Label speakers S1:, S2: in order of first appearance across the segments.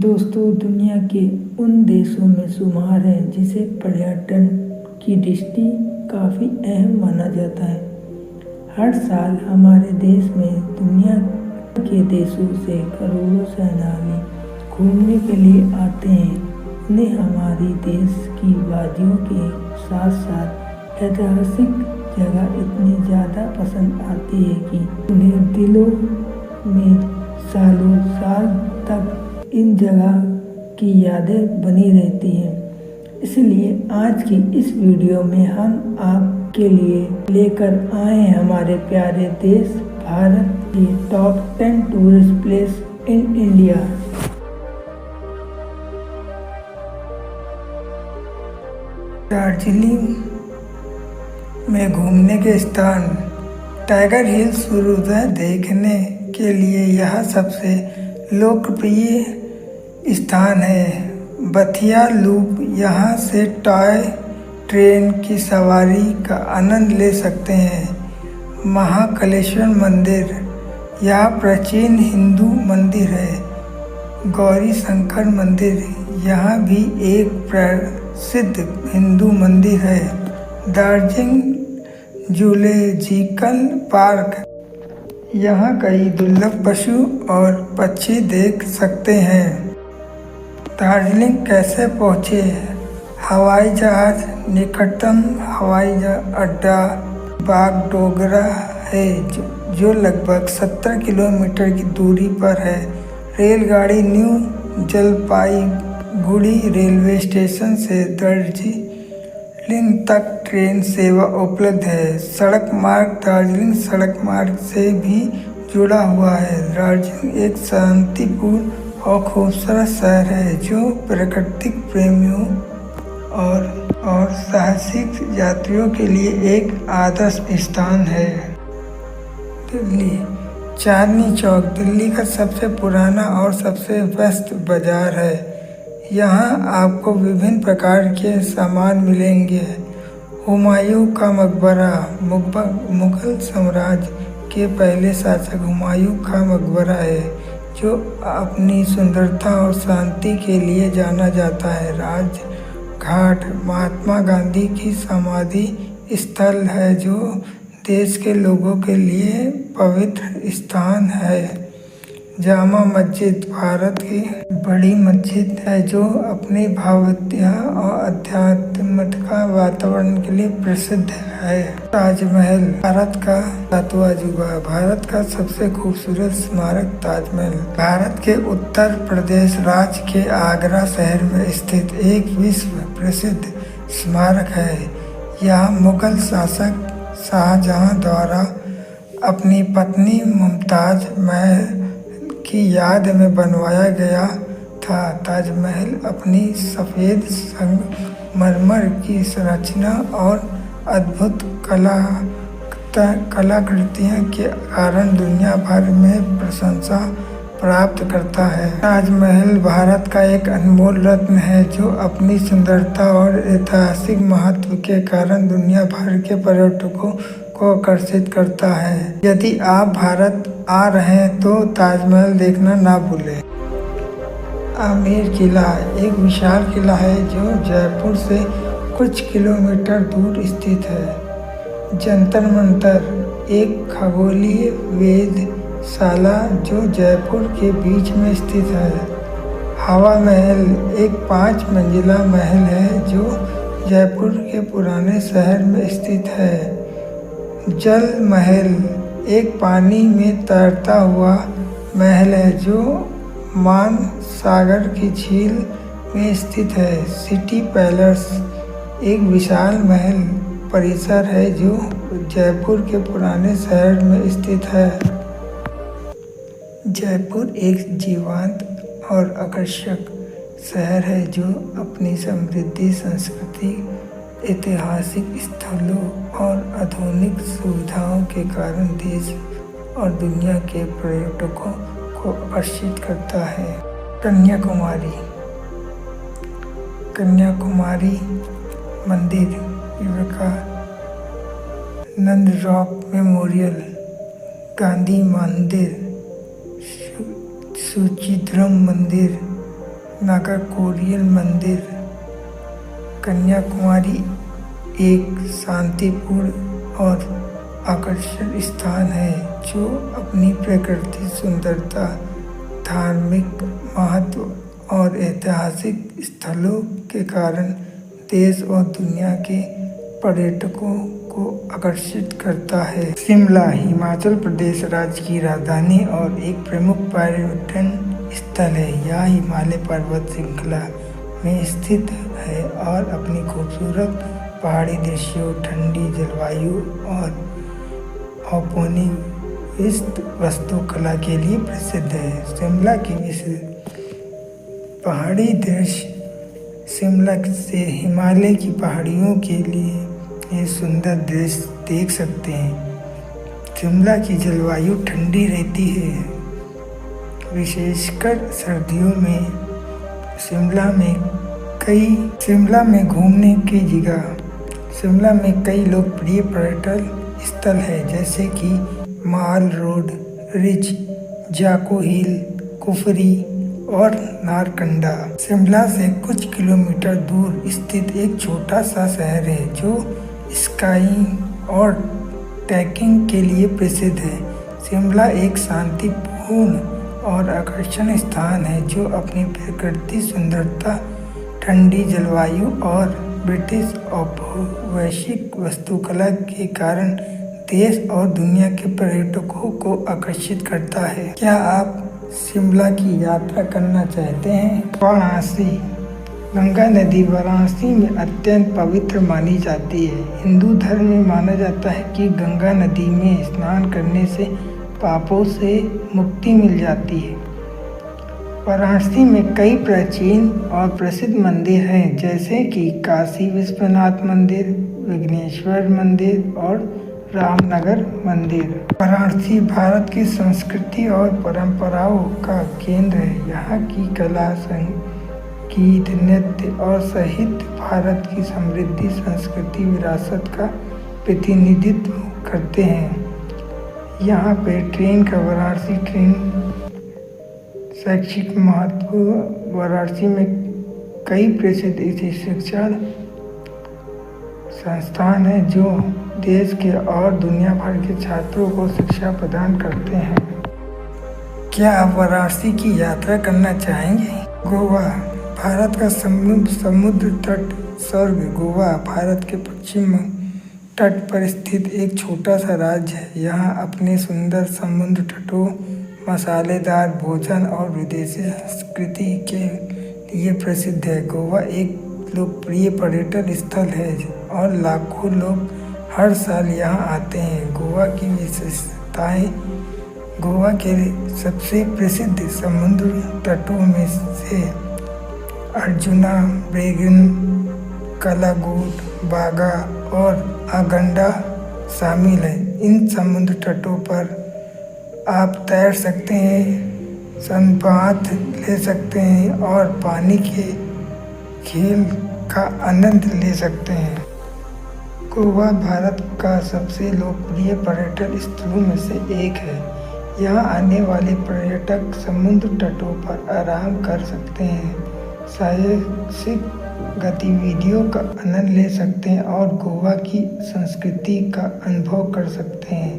S1: दोस्तों, दुनिया के उन देशों में शुमार है जिसे पर्यटन की दृष्टि काफ़ी अहम माना जाता है। हर साल हमारे देश में दुनिया के देशों से करोड़ों सैलानी घूमने के लिए आते हैं। उन्हें हमारे देश की वादियों के साथ साथ ऐतिहासिक जगह इतनी ज़्यादा पसंद आती है कि उन्हें दिलों में सालों साल तक इन जगह की यादें बनी रहती हैं। इसलिए आज की इस वीडियो में हम आपके लिए लेकर आए हैं हमारे प्यारे देश भारत के top 10 tourist place in India. Darjeeling में घूमने के स्थान टाइगर हिल सूर्योदय देखने के लिए यह सबसे लोकप्रिय स्थान है। बथिया लूप, यहाँ से टॉय ट्रेन की सवारी का आनंद ले सकते हैं। महाकालेश्वर मंदिर, यह प्राचीन हिंदू मंदिर है। गौरी शंकर मंदिर, यहाँ भी एक प्रसिद्ध हिंदू मंदिर है। दार्जिलिंग जूलॉजिकल पार्क, यहाँ कई दुर्लभ पशु और पक्षी देख सकते हैं। दार्जिलिंग कैसे पहुँचे? हवाई जहाज, निकटतम हवाई अड्डा बागडोगरा है जो लगभग 70 किलोमीटर की दूरी पर है। रेलगाड़ी न्यू जलपाईगुड़ी रेलवे स्टेशन से दार्जिलिंग तक ट्रेन सेवा उपलब्ध है। सड़क मार्ग, दार्जिलिंग सड़क मार्ग से भी जुड़ा हुआ है। दार्जिलिंग एक शांतिपूर्ण और खूबसूरत शहर है जो प्राकृतिक प्रेमियों और साहसिक यात्रियों के लिए एक आदर्श स्थान है। दिल्ली चांदनी चौक, दिल्ली का सबसे पुराना और सबसे व्यस्त बाजार है। यहाँ आपको विभिन्न प्रकार के सामान मिलेंगे। हुमायूं का मकबरा, मुगल साम्राज्य के पहले शासक हुमायूं का मकबरा है जो अपनी सुंदरता और शांति के लिए जाना जाता है। राजघाट महात्मा गांधी की समाधि स्थल है जो देश के लोगों के लिए पवित्र स्थान है। जामा मस्जिद भारत की बड़ी मस्जिद है जो अपनी भव्यता और आध्यात्मिकता वातावरण के लिए प्रसिद्ध है। ताजमहल भारत का 7वां अजूबा, भारत का सबसे खूबसूरत स्मारक ताजमहल भारत के उत्तर प्रदेश राज्य के आगरा शहर में स्थित एक विश्व प्रसिद्ध स्मारक है। यह मुगल शासक शाहजहां द्वारा अपनी पत्नी मुमताज महल की याद में बनवाया गया था। ताजमहल अपनी सफ़ेद संगमरमर की संरचना और अद्भुत कलाकृतियों के कारण दुनिया भर में प्रशंसा प्राप्त करता है। ताजमहल भारत का एक अनमोल रत्न है जो अपनी सुंदरता और ऐतिहासिक महत्व के कारण दुनिया भर के पर्यटकों को आकर्षित करता है। यदि आप भारत आ रहे हैं तो ताजमहल देखना ना भूलें। आमेर किला एक विशाल किला है जो जयपुर से कुछ किलोमीटर दूर स्थित है। जंतर मंतर एक खगोलीय वेधशाला जो जयपुर के बीच में स्थित है। हवा महल एक 5 मंजिला महल है जो जयपुर के पुराने शहर में स्थित है। जल महल एक पानी में तैरता हुआ महल है जो मान सागर की झील में स्थित है। सिटी पैलेस एक विशाल महल परिसर है जो जयपुर के पुराने शहर में स्थित है। जयपुर एक जीवंत और आकर्षक शहर है जो अपनी समृद्धि संस्कृति, ऐतिहासिक स्थलों और आधुनिक सुविधाओं के कारण देश और दुनिया के पर्यटकों को आकर्षित करता है। कन्याकुमारी मंदिर, विवेकानंद रॉक मेमोरियल, गांधी मंदिर, सुचित्रम मंदिर, नागरकोरिल मंदिर। कन्याकुमारी एक शांतिपूर्ण और आकर्षक स्थान है जो अपनी प्राकृतिक सुंदरता, धार्मिक महत्व और ऐतिहासिक स्थलों के कारण देश और दुनिया के पर्यटकों को आकर्षित करता है। शिमला हिमाचल प्रदेश राज्य की राजधानी और एक प्रमुख पर्यटन स्थल है। यह हिमालय पर्वत श्रृंखला में स्थित है और अपनी खूबसूरत पहाड़ी दृश्यों, ठंडी जलवायु और औपनिवेशिक वास्तुकला के लिए प्रसिद्ध है। शिमला की पहाड़ी दृश्य शिमला से हिमालय की पहाड़ियों के लिए ये सुंदर दृश्य देख सकते हैं। शिमला की जलवायु ठंडी रहती है, विशेषकर सर्दियों में। शिमला में घूमने की जगह। शिमला में कई लोकप्रिय पर्यटन स्थल है जैसे कि माल रोड, रिज, जाको हिल, कुफरी और नारकंडा। शिमला से कुछ किलोमीटर दूर स्थित एक छोटा सा शहर है जो स्काइंग और ट्रैकिंग के लिए प्रसिद्ध है। शिमला एक शांतिपूर्ण और आकर्षक स्थान है जो अपनी प्राकृतिक सुंदरता, ठंडी जलवायु और ब्रिटिश औपनिवेशिक वास्तुकला के कारण देश और दुनिया के पर्यटकों को आकर्षित करता है। क्या आप शिमला की यात्रा करना चाहते हैं? वाराणसी। गंगा नदी वाराणसी में अत्यंत पवित्र मानी जाती है। हिंदू धर्म में माना जाता है कि गंगा नदी में स्नान करने से पापों से मुक्ति मिल जाती है। वाराणसी में कई प्राचीन और प्रसिद्ध मंदिर हैं जैसे कि काशी विश्वनाथ मंदिर, विघ्नेश्वर मंदिर और रामनगर मंदिर। वाराणसी भारत की संस्कृति और परंपराओं का केंद्र है। यहाँ की कला, संगीत, नृत्य और साहित्य भारत की समृद्ध सांस्कृतिक विरासत का प्रतिनिधित्व करते हैं। यहाँ पे ट्रेन का वाराणसी ट्रेन शैक्षिक महत्व। वाराणसी में कई प्रसिद्ध शिक्षण संस्थान हैं जो देश के और दुनिया भर के छात्रों को शिक्षा प्रदान करते हैं। क्या आप वाराणसी की यात्रा करना चाहेंगे? गोवा। भारत का समुद्र तट स्वर्ग गोवा भारत के पश्चिम तट पर स्थित एक छोटा सा राज्य है। यहाँ अपने सुंदर समुद्र तटों, मसालेदार भोजन और विदेशी संस्कृति के लिए प्रसिद्ध है। गोवा एक लोकप्रिय पर्यटन स्थल है और लाखों लोग हर साल यहाँ आते हैं। गोवा की विशेषताएं। गोवा के सबसे प्रसिद्ध समुद्र तटों में से अर्जुना, ब्रेगन, कलागुट, बागा और आगंडा शामिल हैं। इन समुद्र तटों पर आप तैर सकते हैं, सनबाथ ले सकते हैं और पानी के खेल का आनंद ले सकते हैं। गोवा भारत का सबसे लोकप्रिय पर्यटन स्थलों में से एक है। यहाँ आने वाले पर्यटक समुद्र तटों पर आराम कर सकते हैं, साहसिक गतिविधियों का आनंद ले सकते हैं और गोवा की संस्कृति का अनुभव कर सकते हैं।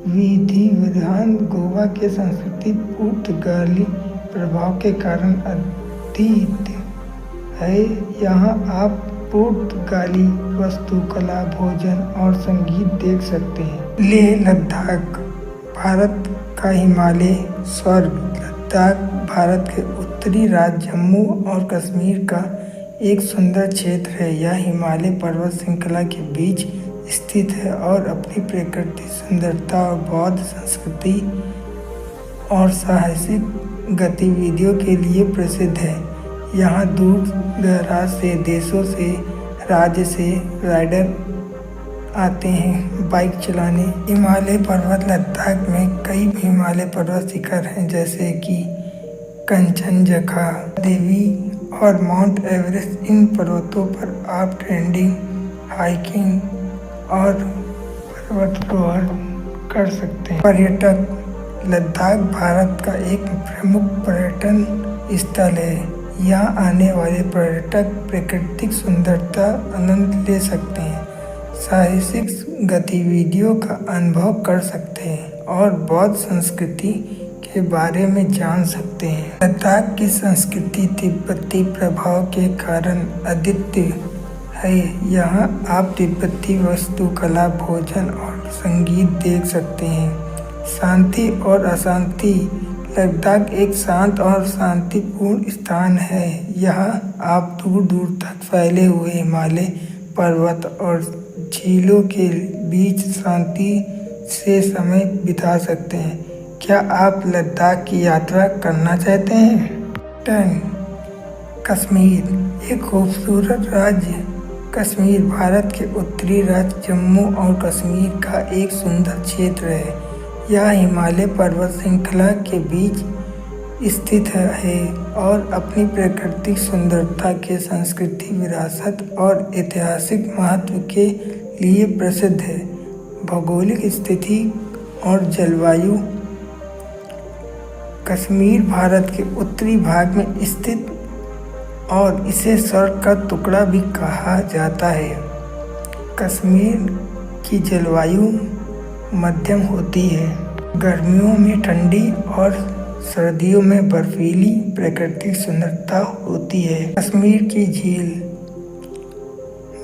S1: विधि विधान। गोवा के संस्कृति पुर्तगाली प्रभाव के कारण अद्वितीय है। यहाँ आप पुर्तगाली वास्तुकला, भोजन और संगीत देख सकते हैं। लेह लद्दाख। भारत का हिमालय स्वर्ग लद्दाख भारत के उत्तरी राज्य जम्मू और कश्मीर का एक सुंदर क्षेत्र है। यह हिमालय पर्वत श्रृंखला के बीच स्थित है और अपनी प्राकृतिक सुंदरता और बौद्ध संस्कृति और साहसिक गतिविधियों के लिए प्रसिद्ध है। यहाँ दूर दराज से देशों से, राज्य से राइडर आते हैं बाइक चलाने। हिमालय पर्वत। लद्दाख में कई हिमालय पर्वत शिखर हैं जैसे कि कंचनजंगा, देवी और माउंट एवरेस्ट। इन पर्वतों पर आप ट्रेकिंग, हाइकिंग और पर्वतारोहण कर सकते हैं। पर्यटक। लद्दाख भारत का एक प्रमुख पर्यटन स्थल है। यहाँ आने वाले पर्यटक प्राकृतिक सुंदरता आनंद ले सकते हैं, साहसिक गतिविधियों का अनुभव कर सकते हैं और बौद्ध संस्कृति के बारे में जान सकते हैं। लद्दाख की संस्कृति तिब्बती प्रभाव के कारण अद्वितीय है। यहाँ आप तिब्बती वास्तुकला, भोजन और संगीत देख सकते हैं। शांति और अशांति। लद्दाख एक शांत और शांतिपूर्ण स्थान है। यहाँ आप दूर दूर तक फैले हुए हिमालय पर्वत और झीलों के बीच शांति से समय बिता सकते हैं। क्या आप लद्दाख की यात्रा करना चाहते हैं? 10. कश्मीर, एक खूबसूरत राज्य। कश्मीर भारत के उत्तरी राज्य जम्मू और कश्मीर का एक सुंदर क्षेत्र है। यह हिमालय पर्वत श्रृंखला के बीच स्थित है और अपनी प्राकृतिक सुंदरता के सांस्कृतिक विरासत और ऐतिहासिक महत्व के लिए प्रसिद्ध है। भौगोलिक स्थिति और जलवायु। कश्मीर भारत के उत्तरी भाग में स्थित और इसे स्वर्ग का टुकड़ा भी कहा जाता है। कश्मीर की जलवायु मध्यम होती है, गर्मियों में ठंडी और सर्दियों में बर्फीली प्राकृतिक सुंदरता होती है। कश्मीर की झील,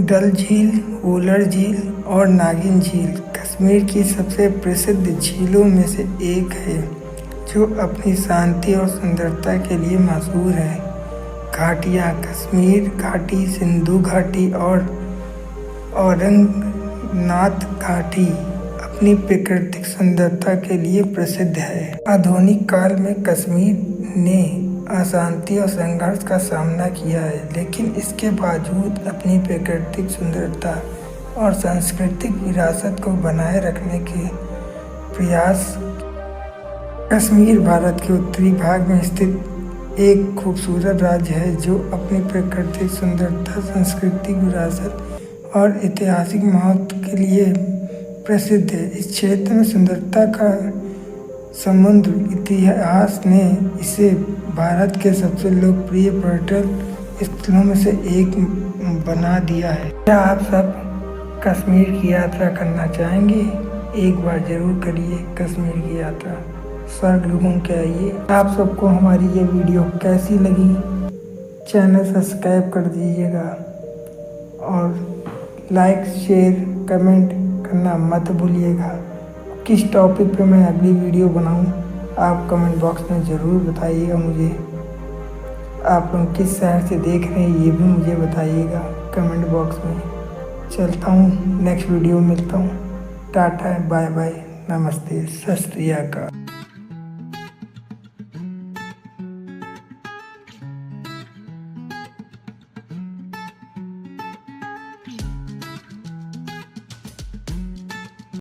S1: डल झील, वुलर झील और नागिन झील कश्मीर की सबसे प्रसिद्ध झीलों में से एक है, जो अपनी शांति और सुंदरता के लिए मशहूर है। घाटियाँ, कश्मीर घाटी, सिंधु घाटी और औरंगनाथ घाटी अपनी प्राकृतिक सुंदरता के लिए प्रसिद्ध है। आधुनिक काल में कश्मीर ने अशांति और संघर्ष का सामना किया है, लेकिन इसके बावजूद अपनी प्राकृतिक सुंदरता और सांस्कृतिक विरासत को बनाए रखने के प्रयास। कश्मीर भारत के उत्तरी भाग में स्थित एक खूबसूरत राज्य है जो अपनी प्राकृतिक सुंदरता, सांस्कृतिक विरासत और ऐतिहासिक महत्व के लिए प्रसिद्ध है। इस क्षेत्र में सुंदरता का समुद्र इतिहास ने इसे भारत के सबसे लोकप्रिय पर्यटन स्थलों में से एक बना दिया है। क्या आप सब कश्मीर की यात्रा करना चाहेंगे? एक बार जरूर करिए कश्मीर की यात्रा, स्वर्ग घूम के आइए। आप सबको हमारी ये वीडियो कैसी लगी? चैनल सब्सक्राइब कर दीजिएगा और लाइक, शेयर, कमेंट करना मत भूलिएगा। किस टॉपिक पे मैं अगली वीडियो बनाऊं, आप कमेंट बॉक्स में ज़रूर बताइएगा मुझे। आप लोग किस शहर से देख रहे हैं ये भी मुझे बताइएगा कमेंट बॉक्स में। चलता हूँ, नेक्स्ट वीडियो में मिलता हूँ। टाटा, बाय बाय, नमस्ते, सत श्री अकाल।